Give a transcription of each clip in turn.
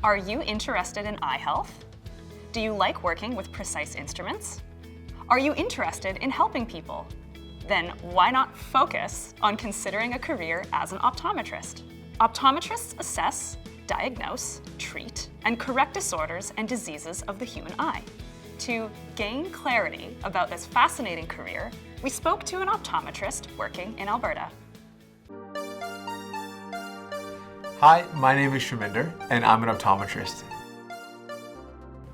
Are you interested in eye health? Do you like working with precise instruments? Are you interested in helping people? Then why not focus on considering a career as an optometrist? Optometrists assess, diagnose, treat, and correct disorders and diseases of the human eye. To gain clarity about this fascinating career, we spoke to an optometrist working in Alberta. Hi, my name is Shaminder, and I'm an optometrist.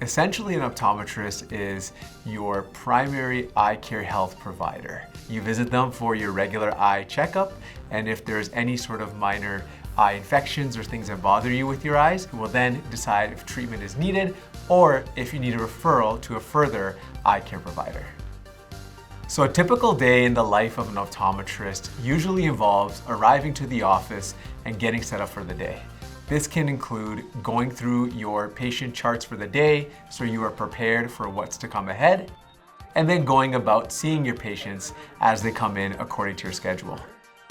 Essentially, an optometrist is your primary eye care health provider. You visit them for your regular eye checkup, and if there's any sort of minor eye infections or things that bother you with your eyes, you will then decide if treatment is needed or if you need a referral to a further eye care provider. So a typical day in the life of an optometrist usually involves arriving to the office and getting set up for the day. This can include going through your patient charts for the day so you are prepared for what's to come ahead, and then going about seeing your patients as they come in according to your schedule.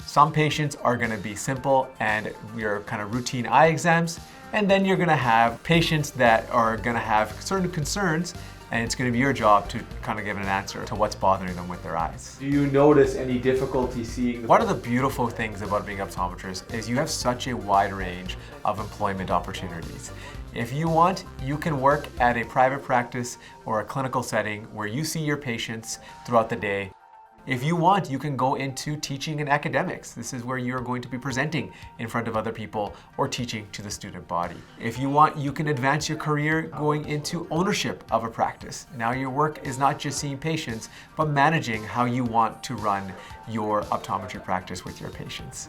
Some patients are going to be simple and your kind of routine eye exams, and then you're going to have patients that are going to have certain concerns, and it's going to be your job to kind of give an answer to what's bothering them with their eyes. Do you notice any difficulty seeing? One of the beautiful things about being an optometrist is you have such a wide range of employment opportunities. If you want, you can work at a private practice or a clinical setting where you see your patients throughout the day. If you want, you can go into teaching and academics. This is where you're going to be presenting in front of other people or teaching to the student body. If you want, you can advance your career going into ownership of a practice. Now your work is not just seeing patients, but managing how you want to run your optometry practice with your patients.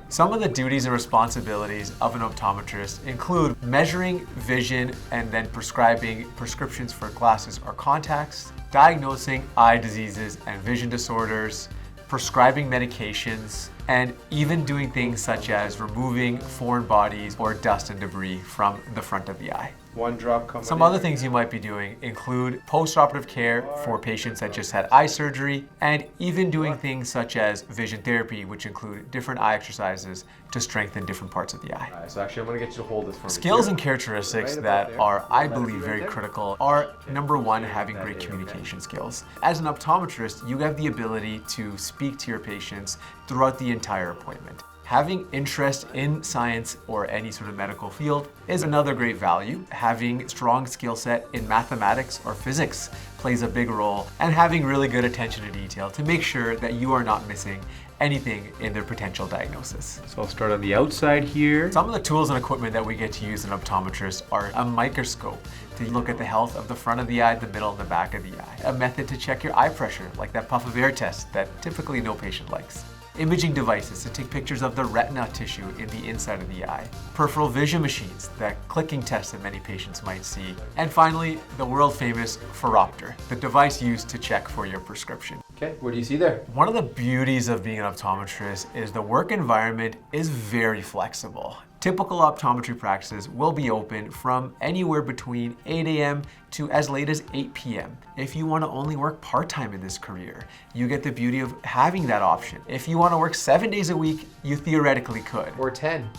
Some of the duties and responsibilities of an optometrist include measuring vision and then prescribing prescriptions for glasses or contacts, diagnosing eye diseases and vision disorders, prescribing medications, and even doing things such as removing foreign bodies or dust and debris from the front of the eye. One drop coming Some other things you might be doing include post-operative care for patients that just had eye surgery, and even doing things such as vision therapy, which include different eye exercises to strengthen different parts of the eye. So actually, I'm going to get you to hold this for me. Skills and characteristics that are, I believe, very critical are, number one, having great communication skills. As an optometrist, you have the ability to speak to your patients throughout the entire appointment. Having interest in science or any sort of medical field is another great value. Having strong skill set in mathematics or physics plays a big role, and having really good attention to detail to make sure that you are not missing anything in their potential diagnosis. So I'll start on the outside here. Some of the tools and equipment that we get to use in optometrists are a microscope to look at the health of the front of the eye, the middle, and the back of the eye. A method to check your eye pressure, like that puff of air test that typically no patient likes. Imaging devices to take pictures of the retina tissue in the inside of the eye. Peripheral vision machines, that clicking test that many patients might see. And finally, the world famous phoropter, the device used to check for your prescription. Okay, what do you see there? One of the beauties of being an optometrist is the work environment is very flexible. Typical optometry practices will be open from anywhere between 8 a.m. to as late as 8 p.m. If you want to only work part-time in this career, you get the beauty of having that option. If you want to work 7 days a week, you theoretically could. Or 10.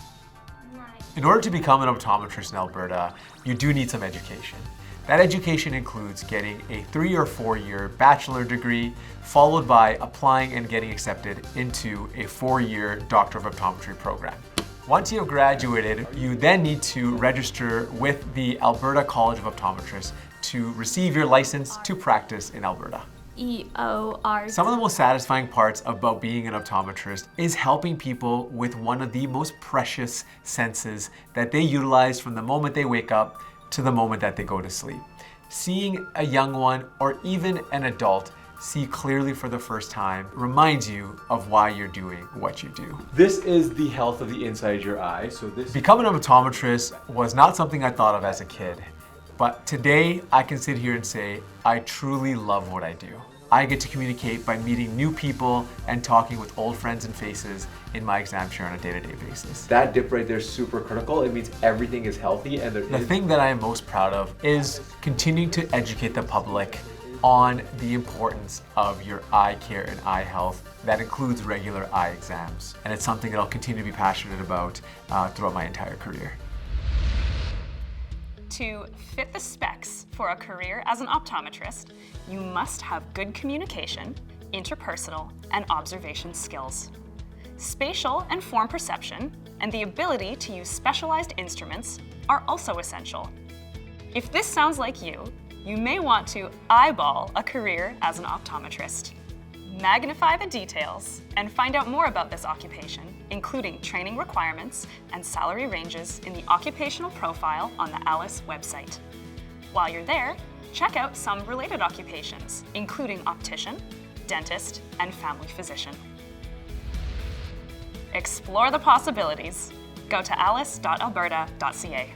In order to become an optometrist in Alberta, you do need some education. That education includes getting a 3 or 4 year bachelor degree, followed by applying and getting accepted into a 4-year Doctor of Optometry program. Once you have graduated, you then need to register with the Alberta College of Optometrists to receive your license to practice in Alberta. EOR. Some of the most satisfying parts about being an optometrist is helping people with one of the most precious senses that they utilize from the moment they wake up to the moment that they go to sleep. Seeing a young one or even an adult see clearly for the first time reminds you of why you're doing what you do. This is the health of the inside of your eye. So this Becoming an optometrist was not something I thought of as a kid, but today I can sit here and say I truly love what I do. I get to communicate by meeting new people and talking with old friends and faces in my exam chair on a day-to-day basis. That dip right there is super critical. It means everything is healthy, and The thing that I am most proud of is continuing to educate the public on the importance of your eye care and eye health. That includes regular eye exams. And it's something that I'll continue to be passionate about throughout my entire career. To fit the specs for a career as an optometrist, you must have good communication, interpersonal, and observation skills. Spatial and form perception and the ability to use specialized instruments are also essential. If this sounds like you may want to eyeball a career as an optometrist. Magnify the details and find out more about this occupation, including training requirements and salary ranges in the occupational profile on the ALICE website. While you're there, check out some related occupations, including optician, dentist, and family physician. Explore the possibilities. Go to alice.alberta.ca.